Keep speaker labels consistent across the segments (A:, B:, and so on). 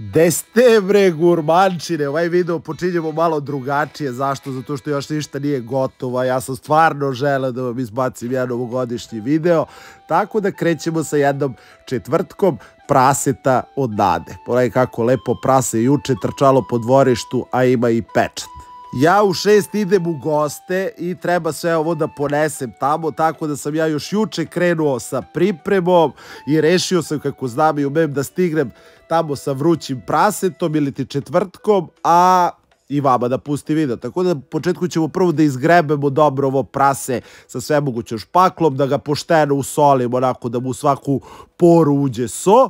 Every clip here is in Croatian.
A: Gde ste bre gurmančine, ovaj video počinjemo malo drugačije, zašto? Zato što još ništa nije gotovo, ja sam stvarno želeo da vam izbacim jedan novogodišnji video, tako da krećemo sa jednom četvrtkom praseta od Nade. Pogledaj kako lepo prase juče trčalo po dvorištu, a ima i pečat. Ja u 6 idem u goste i treba sve ovo da ponesem tamo, tako da sam ja još juče krenuo sa pripremom i rešio sam kako znam i umem da stignem tamo sa vrućim prasetom ili ti četvrtkom, a i vama da pusti video. Tako da u početku ćemo prvo da izgrebemo dobro ovo prase sa svemogućom špaklom, da ga pošteno usolimo, onako da mu u svaku poru uđe so.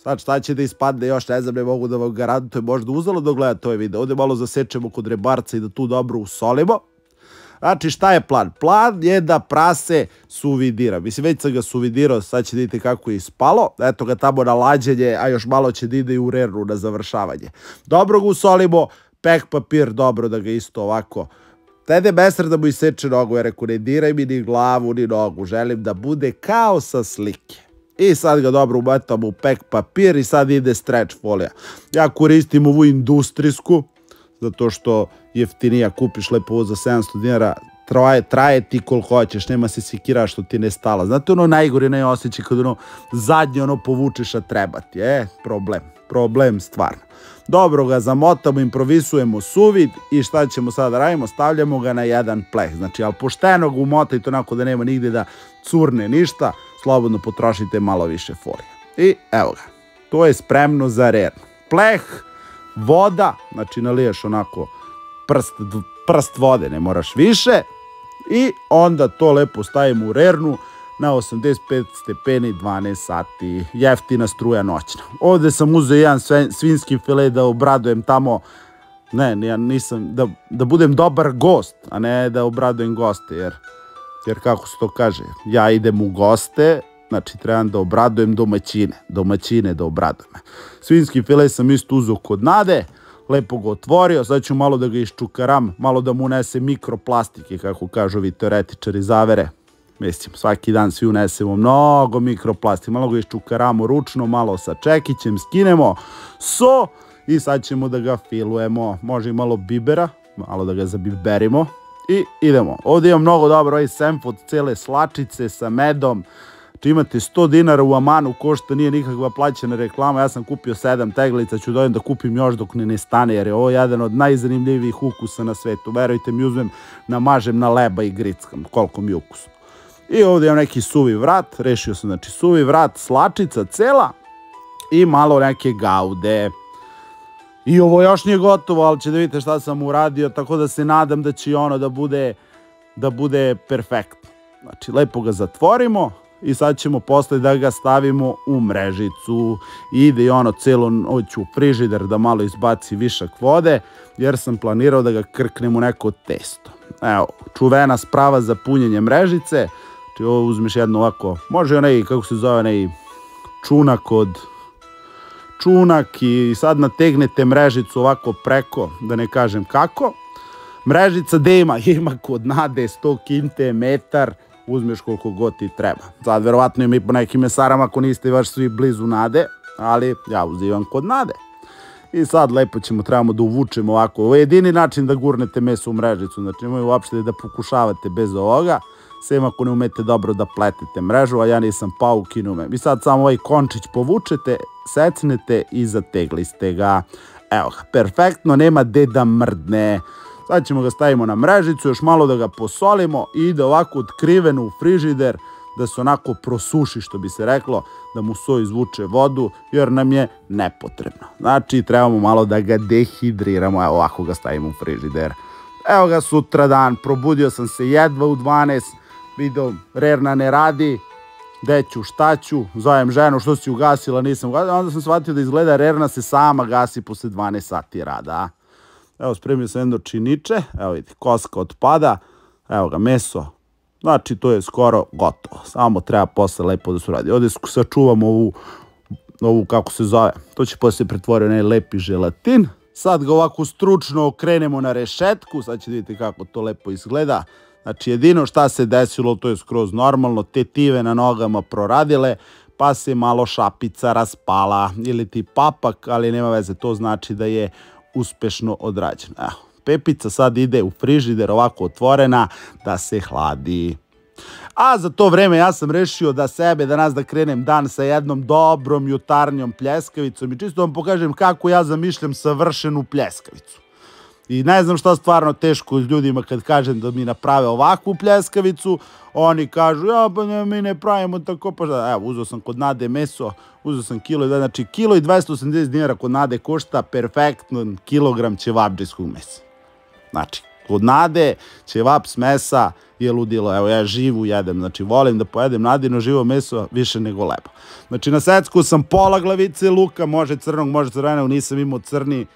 A: Sad šta će da ispadne još, ne znam, ne mogu da vam garantujem, možda uzalo da gledate ovaj video. Ovdje malo zasečemo kod rebarca i da tu dobro usolimo. Znači šta je plan? Plan je da prase suvidira. Mislim, već sam ga suvidirao, sad će da vidite kako je ispalo. Eto ga tamo na lađenje, a još malo će da ide i u rernu na završavanje. Dobro ga usolimo, pek papir, dobro da ga isto ovako. Tede mesar da mu iseče nogu, jer rekao ne diraj mi ni glavu ni nogu, želim da bude kao sa slike. I sad ga dobro umetamo u pek papir i sad ide stretch folija. Ja koristim ovu industrijsku, zato što jeftinija, kupiš lepo ovo za 700 dinara, traje ti koliko hoćeš, nema se sikira što ti ne stala. Znate ono najgore ne osjećaj kad ono zadnje ono povučeš a treba ti, problem stvarno. Dobro ga zamotamo, improvisujemo suvid i šta ćemo sada radimo? Stavljamo ga na jedan pleh, znači ali pošteno ga umotajte onako da nema nigde da curne ništa, slobodno potrošite malo više folije. I evo ga, to je spremno za rernu. Pleh, voda, znači naliješ onako prst vode, ne moraš više. I onda to lepo stavimo u rernu na 85 stepeni 12 sati. Jeftina struja noćna. Ovdje sam uzeo jedan svinjski file da obradujem tamo. Ne, ja nisam, da budem dobar gost, a ne da obradujem goste, jer kako se to kaže, ja idem u goste, znači trebam da obradujem domaćine da obradujem. Svinjski file sam isto uzeo kod Nade, lepo ga otvorio, sad ću malo da ga iščukaram, malo da mu unese mikroplastike, kako kažu ovi teoretičari zavere. Mislim, svaki dan svi unesemo mnogo mikroplastike, malo ga iščukaramo ručno, malo sa čekićem, skinemo so i sad ćemo da ga filujemo. Može i malo bibera, malo da ga zabiberimo i idemo. Ovdje imam mnogo dobro ovaj semf od cele slačice sa medom. Imate 100 dinara u Amanu, košta, nije nikakva plaćena reklama, ja sam kupio 7 teglica, ću dojem da kupim još dok ne stane, jer je ovo jedan od najzanimljivijih ukusa na svetu. Verujte mi, uzmem, namažem na leba i grickam, koliko mi je ukusno. I ovdje imam neki suvi vrat, rešio sam, znači suvi vrat, slačica cela i malo neke gaude. I ovo još nije gotovo, ali će da vidite šta sam uradio, tako da se nadam da će ono da bude perfektno. Znači, lepo ga zatvorimo. I sad ćemo posle da ga stavimo u mrežicu. Ide i ono celo noć u frižider da malo izbaci višak vode, jer sam planirao da ga krknem u neko testo. Evo, čuvena sprava za punjenje mrežice. Znači ovo uzmeš jedno ovako, može onaj, kako se zove, onaj čunak i sad nategnete mrežicu ovako preko, da ne kažem kako. Mrežica gde ima kod Nade 100 kinte, metar, uzmeš koliko god ti treba. Sad verovatno ima i po nekim mesarama ako niste baš svi blizu Nade, ali ja uzivam kod Nade. I sad lepo trebamo da uvučemo ovako. Ovo je jedini način da gurnete meso u mrežicu, znači nemoj uopšte da pokušavate bez ovoga, sem ako ne umete dobro da pletete mrežu, a ja nisam pauk i ne umem. I sad samo ovaj končić povučete, secnete i zategli ste ga. Evo ga, perfektno, nema gde da mrdne. Sad ćemo ga stavimo na mrežicu, još malo da ga posolimo i ide ovako otkriveno u frižider da se onako prosuši, što bi se reklo, da mu so izvuče vodu, jer nam je nepotrebno. Znači, trebamo malo da ga dehidriramo, evo ovako ga stavimo u frižider. Evo ga sutra dan, probudio sam se jedva u 12, vidio, rerna ne radi, gde ću, šta ću, zovem ženu, što si ugasila, nisam ugasila, onda sam shvatio da izgleda rerna se sama gasi posle 12 sati rada. Evo, spremio sam jedno činiče, evo vidite, koska otpada, evo ga, meso, znači to je skoro gotovo, samo treba posle lepo da se radi. Ovdje sačuvamo ovu, kako se zove, to će posle pretvoriti onaj lepi želatin. Sad ga ovako stručno okrenemo na rešetku, sad ćete vidjeti kako to lepo izgleda. Znači jedino šta se desilo, to je skroz normalno, tetive na nogama proradile, pa se malo šapica raspala ili ti papak, ali nema veze, to znači da je uspešno odrađen. Evo, pepica sad ide u frižider ovako otvorena da se hladi. A za to vreme ja sam rešio da krenem dan sa jednom dobrom jutarnjom pljeskavicom i čisto vam pokažem kako ja zamišljam savršenu pljeskavicu. I ne znam šta stvarno teško ljudima kad kažem da mi naprave ovakvu pljeskavicu, oni kažu, ja pa ne, mi ne pravimo tako, pa šta, evo, uzeo sam kod Nade meso, uzeo sam kilo, znači kilo i 280 dinara kod Nade košta perfektno kilogram ćevabdžijskog mesa. Znači, kod Nade ćevap s mesa je ludilo, evo ja živu jedem, znači volim da pojedem Nadino živo meso više nego leba. Znači na secku sam pola glavice luka, može crnog, može crvenog, nisam imao crni,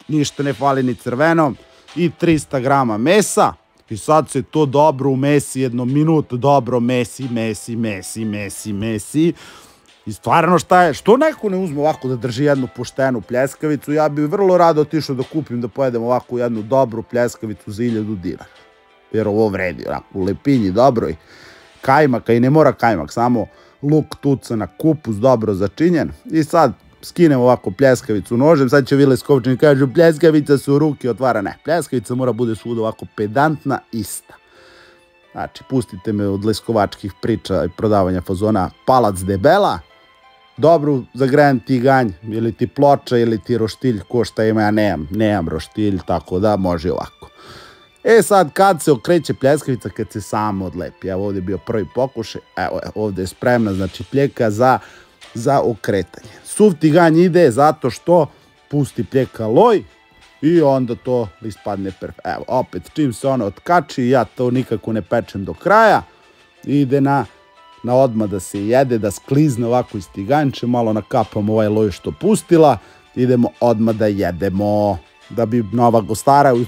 A: ništa ne fali ni crveno, i 300 grama mesa i sad se to dobro umesi, jedno minut dobro mesi i stvarno šta je, što neko ne uzme ovako da drži jednu poštenu pljeskavicu, ja bih vrlo rado otišao da kupim da pojedem ovako jednu dobru pljeskavicu za 1000 dinara, jer ovo vredi, u lepinji dobroj, kajmaka i ne mora kajmak, samo luk tuca na kupus, dobro začinjen i sad skinem ovako pljeskavicu nožem, sad će Vile Skovčin kažu pljeskavica su ruke otvara, ne, pljeskavica mora bude svuda ovako pedantna, ista. Znači, pustite me od leskovačkih priča i prodavanja fazona palac debela, dobru zagrejan tiganj, ili ti ploča, ili ti roštilj, ko šta ima, ja nemam roštilj, tako da može ovako. E sad, kad se okreće pljeskavica, kad se samo odlepi, evo ovdje je bio prvi pokušaj, evo ovdje je spremna, znači pljeka za okretanje. Suv tiganj ide zato što pusti pljeka loj i onda to ispadne perfektno. Evo, opet, čim se ono otkači, ja to nikako ne pečem do kraja, ide na odmah da se jede, da sklizne ovako iz tiganjče, malo nakapam ovaj loj što pustila, idemo odmah da jedemo, da bi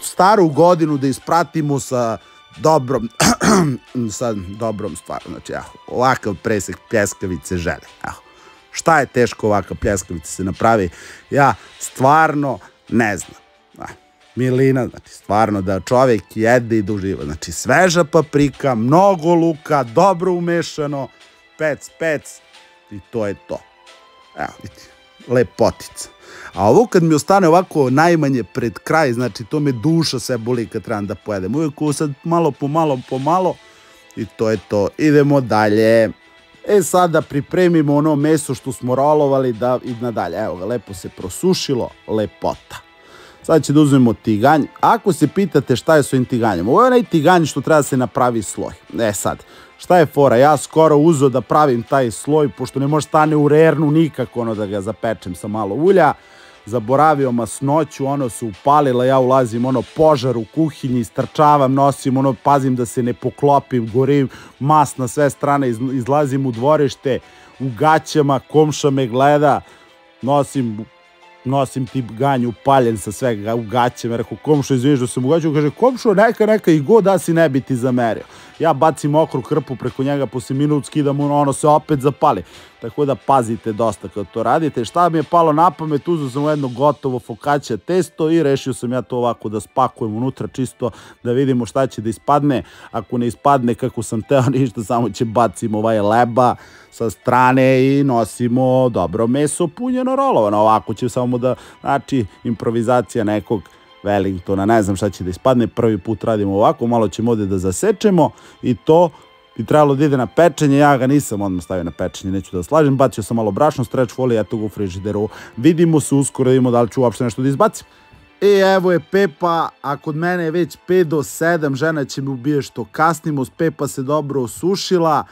A: staru godinu da ispratimo sa dobrom stvarom. Znači, ovakav presek pljeskavice žele. Šta je teško ovakav pljeskavica se napravi? Ja stvarno ne znam. Milina, znači stvarno da čovjek jede i da uživa. Znači sveža paprika, mnogo luka, dobro umešano, pec i to je to. Evo vidite, lepotica. A ovo kad mi ostane ovako najmanje pred kraj, znači to me duša sve boli kad trebam da pojedem. Uvijek ovo sad malo po malo i to je to. Idemo dalje. E sad da pripremimo ono meso što smo rolovali da i nadalje. Evo ga, lepo se prosušilo, lepota. Sad će da uzmemo tiganj. Ako se pitate šta je s ovim tiganjem, ovo je onaj tiganj što treba da se napravi sloj. E sad, šta je fora? Ja skoro uzeo da pravim taj sloj, pošto ne može stane u rernu nikako ono da ga zapečem sa malo ulja. Zaboravio masnoću, ono se upalila, ja ulazim ono požar u kuhinji, istrčavam, nosim ono, pazim da se ne poklopim, gorim mas na sve strane, izlazim u dvorište, u gaćama, komša me gleda, nosim ti ganj upaljen sa svega u gaćama, rekao komšo izviniš da sam u gaću, kaže komšo neka i god da si ne bi ti zamerio. Ja bacim okru krpu preko njega, posle minut skidam ono se opet zapali. Tako da pazite dosta kad to radite. Šta mi je palo na pamet, uzeo sam jedno gotovo focaccia testo i rešio sam ja to ovako da spakujem unutra čisto da vidimo šta će da ispadne. Ako ne ispadne kako sam teo ništa, samo će bacimo ovaj leba sa strane i nosimo dobro meso punjeno rolovano. Ovako će samo da, znači, improvizacija nekog Wellingtona, ne znam šta će da ispadne, prvi put radimo ovako, malo ćemo ovdje da zasečemo i to bi trebalo da ide na pečenje, ja ga nisam odmah stavio na pečenje, neću da slažem, bacio sam malo brašno, streč folije, eto ga u frižideru, vidimo se uskoro, vidimo da li ću uopšte nešto da izbacim. I evo je Pepa, a kod mene je već 5 do 7, žena će mi ubije što kasnimo, Pepa se dobro osušila,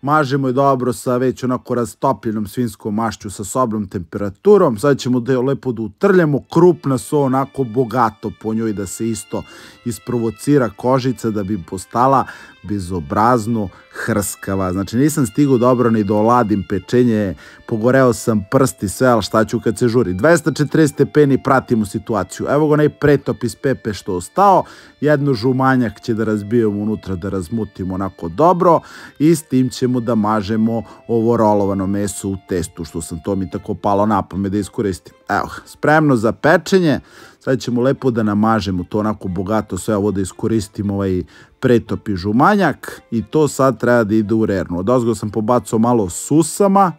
A: mažemo je dobro sa već onako rastopljenom svinjskom mašću sa sobrom temperaturom. Sad ćemo da je lepo da utrljamo. Krupna so onako bogato po njoj da se isto isprovocira kožica da bi postala bezobrazno hrskava. Znači nisam stigao dobro ni da oladim pečenje, pogoreo sam prsti sve, ali šta ću kad se žuri. 240 stepeni, pratimo situaciju. Evo ga onaj pretop iz Pepe što ostao. Jedno žumanjak će da razbijemo unutra, da razmutimo onako dobro i s tim ćemo da mažemo ovo rolovano meso u testu, što sam to mi tako palo na pamet da iskoristim. Evo, spremno za pečenje. Sad ćemo lepo da namažemo to onako bogato sve ovo da iskoristimo ovaj pretop i žumanjak i to sad treba da ide u rernu. Odozgo sam pobacao malo susama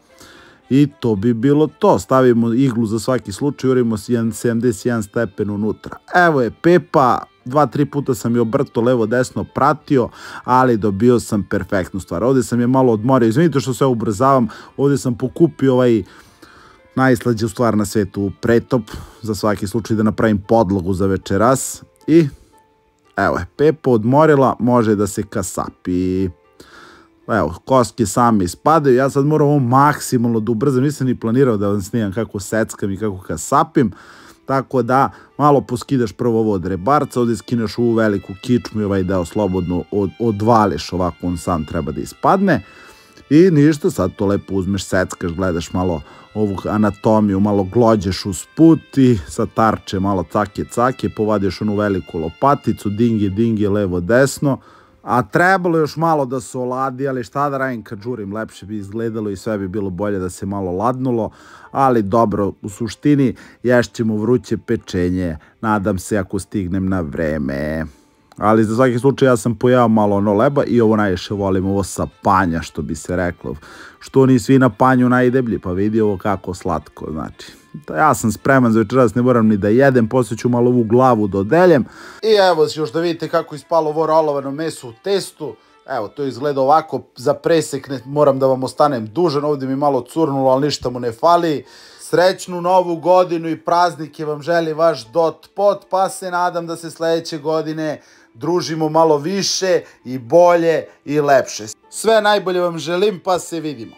A: I to bi bilo to. Stavimo iglu za svaki slučaj, urimo 71 stepen unutra. Evo je Pepa, 2-3 puta sam je obrto levo desno pratio, ali dobio sam perfektnu stvar. Ovdje sam je malo odmorio, izvinite što se ubrzavam, ovdje sam pokupio ovaj najslađu stvar na svetu, pretop, za svaki slučaj da napravim podlogu za večeras. I evo je, Pepa odmorila, može da se kasapi. Evo, koske same ispadaju, ja sad moram ovo maksimalno da ubrzam, nisam ni planirao da vam snimam kako seckam i kako kasapim, tako da malo poskidaš prvo ovo od rebarca, ovdje skineš ovu veliku kičmu i ovaj deo slobodno odvališ, ovako on sam treba da ispadne. I ništa, sad to lepo uzmeš, seckaš, gledaš malo ovu anatomiju, malo glođeš uz put i sa tarče malo cake, povadiš onu veliku lopaticu, dinge, levo, desno. A trebalo još malo da se oladi, ali šta da radim kad žurim, lepše bi izgledalo i sve bi bilo bolje da se malo ladnulo, ali dobro, u suštini ješćemo vruće pečenje, nadam se ako stignem na vreme. Ali za svaki slučaj ja sam pojeo malo ono leba i ovo najviše volim, ovo sa panja što bi se reklo. Što ni svi na panju najdeblji, pa vidi ovo kako slatko, znači. Ja sam spreman za večeras, ne moram ni da jedem, poslije ću malo ovu glavu dodeljem. I evo još da vidite kako ispalo ovo rolovano meso u testu. Evo, to izgleda ovako, za presek moram da vam ostanem dužan, ovdje mi malo curnulo, ali ništa mu ne fali. Srećnu novu godinu i praznike vam želi vaš Dot-Pot, pa se nadam da se sljedeće godine družimo malo više i bolje i lepše. Sve najbolje vam želim, pa se vidimo.